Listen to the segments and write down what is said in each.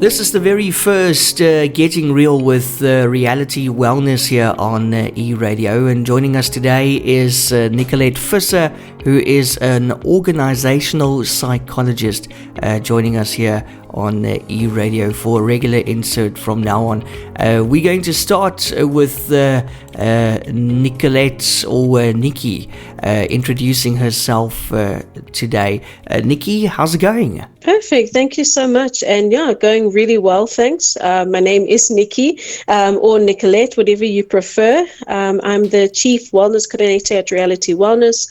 This is the very first Getting Real with Reality Wellness here on eRadio, and joining us today is Nicolette Visser, who is an organisational psychologist, joining us here on eRadio for a regular insert from now on. We're going to start with Nicolette or Nicky introducing herself today. Nicky, how's it going? Perfect. Thank you so much. And yeah, going really well, thanks. My name is Nicky, or Nicolette, whatever you prefer. I'm the Chief Wellness Coordinator at Reality Wellness,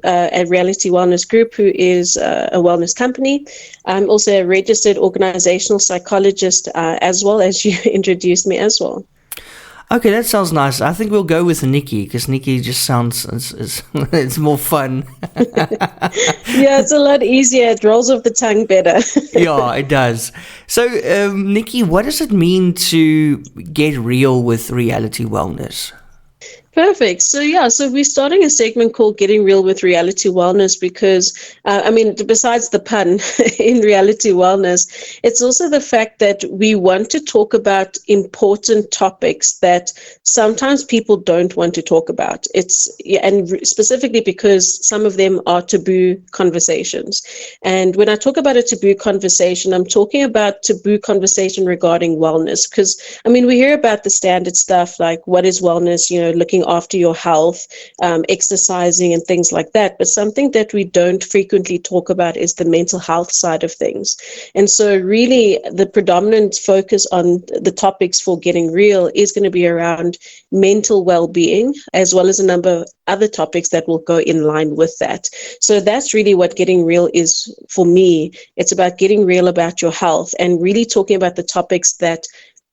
at Reality Wellness Group, who is a wellness company. I'm also a registered organisational psychologist, as well as you introduced me as well. Okay, that sounds nice. I think we'll go with Nicky because Nicky just sounds it's more fun. Yeah, it's a lot easier. It rolls off the tongue better. Yeah, it does. So, Nicky, what does it mean to get real with reality wellness? Perfect. So we're starting a segment called Getting Real with Reality Wellness because, besides the pun in reality wellness, it's also the fact that we want to talk about important topics that sometimes people don't want to talk about. And specifically because some of them are taboo conversations. And when I talk about a taboo conversation, I'm talking about taboo conversation regarding wellness because, we hear about the standard stuff like what is wellness, looking after your health, exercising and things like that. But something that we don't frequently talk about is the mental health side of things. And so really the predominant focus on the topics for Getting Real is going to be around mental well-being, as well as a number of other topics that will go in line with that. So that's really what Getting Real is for me. It's about getting real about your health and really talking about the topics that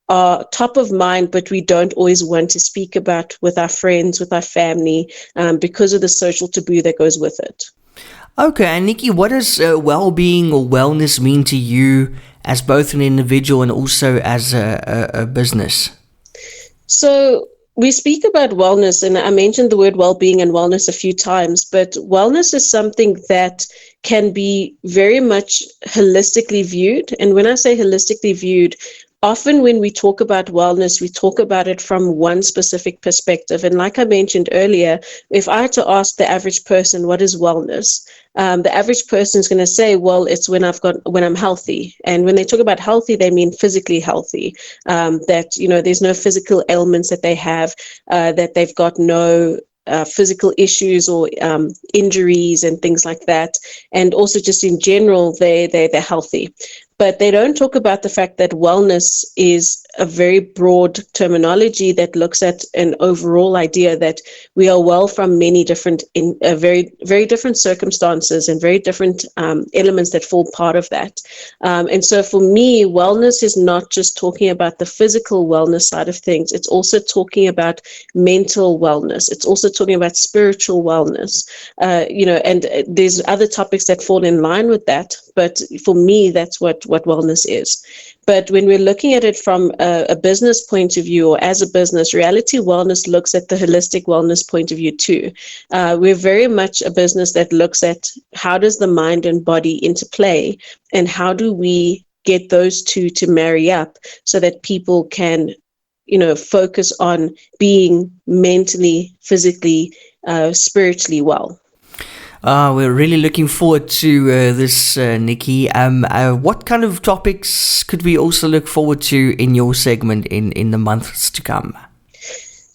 are top of mind, but we don't always want to speak about with our friends, with our family, because of the social taboo that goes with it. Okay, and Nicky, what does well-being or wellness mean to you as both an individual and also as a business? So we speak about wellness, and I mentioned the word well-being and wellness a few times, but wellness is something that can be very much holistically viewed. And when I say holistically viewed, often when we talk about wellness, we talk about it from one specific perspective. And like I mentioned earlier, if I had to ask the average person, what is wellness? The average person is going to say, well, it's when I'm healthy. And when they talk about healthy, they mean physically healthy, that, there's no physical ailments that they have, that they've got no physical issues or injuries and things like that. And also just in general, they're healthy. But they don't talk about the fact that wellness is a very broad terminology that looks at an overall idea that we are well from many different, very, very different circumstances and very different elements that form part of that. And so for me, wellness is not just talking about the physical wellness side of things. It's also talking about mental wellness. It's also talking about spiritual wellness, and there's other topics that fall in line with that. But for me, that's what wellness is. But when we're looking at it from a business point of view, or as a business, Reality Wellness looks at the holistic wellness point of view too. We're very much a business that looks at how does the mind and body interplay, and how do we get those two to marry up so that people can, focus on being mentally, physically, spiritually well. We're really looking forward to this, Nicky. What kind of topics could we also look forward to in your segment in the months to come?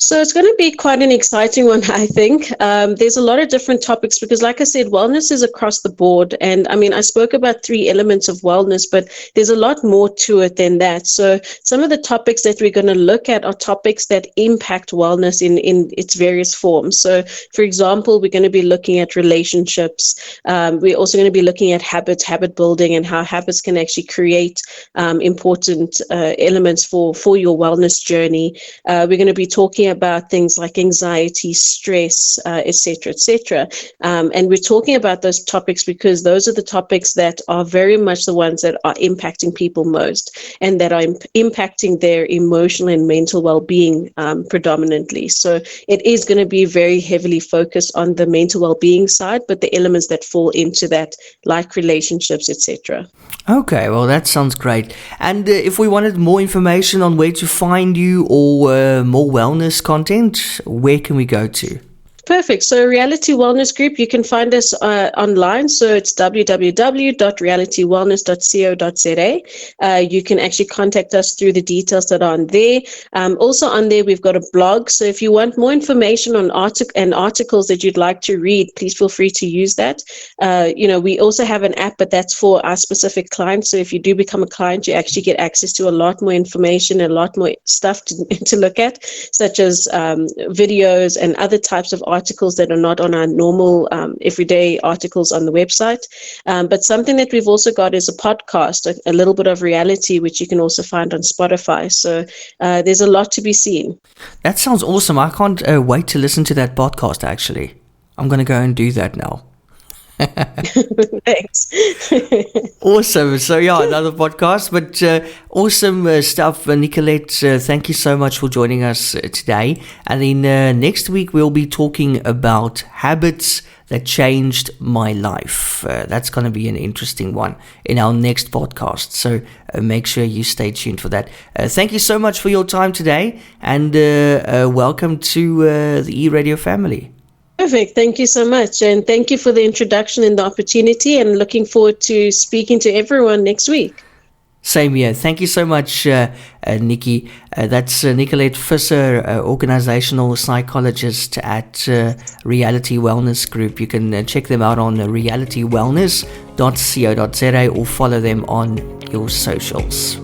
So it's going to be quite an exciting one, I think. There's a lot of different topics because, like I said, wellness is across the board. And I spoke about 3 elements of wellness, but there's a lot more to it than that. So some of the topics that we're going to look at are topics that impact wellness in its various forms. So, for example, we're going to be looking at relationships. We're also going to be looking at habits, habit building, and how habits can actually create important elements for your wellness journey. We're going to be talking about things like anxiety, stress, etc., etc. And we're talking about those topics because those are the topics that are very much the ones that are impacting people most and that are impacting their emotional and mental well-being predominantly. So it is going to be very heavily focused on the mental well-being side, but the elements that fall into that, like relationships, etc. Okay, well, that sounds great. And if we wanted more information on where to find you or more wellness content, where can we go to? Perfect. So Reality Wellness Group, you can find us online. So it's www.realitywellness.co.za. You can actually contact us through the details that are on there. Also on there, we've got a blog. So if you want more information on articles that you'd like to read, please feel free to use that. We also have an app, but that's for our specific clients. So if you do become a client, you actually get access to a lot more information and a lot more stuff to look at, such as videos and other types of articles that are not on our normal everyday articles on the website. But something that we've also got is a podcast, a little bit of reality, which you can also find on Spotify. So there's a lot to be seen. That sounds awesome. I can't wait to listen to that podcast, actually. I'm going to go and do that now. Thanks. Awesome. So yeah, another podcast, but awesome stuff. Nicolette, thank you so much for joining us today. And then next week we'll be talking about habits that changed my life. That's going to be an interesting one in our next podcast. So make sure you stay tuned for that. Thank you so much for your time today, and welcome to the eRadio family. Perfect. Thank you so much. And thank you for the introduction and the opportunity, and looking forward to speaking to everyone next week. Same here. Thank you so much, Nicky. That's Nicolette Visser, organisational psychologist at Reality Wellness Group. You can check them out on realitywellness.co.za or follow them on your socials.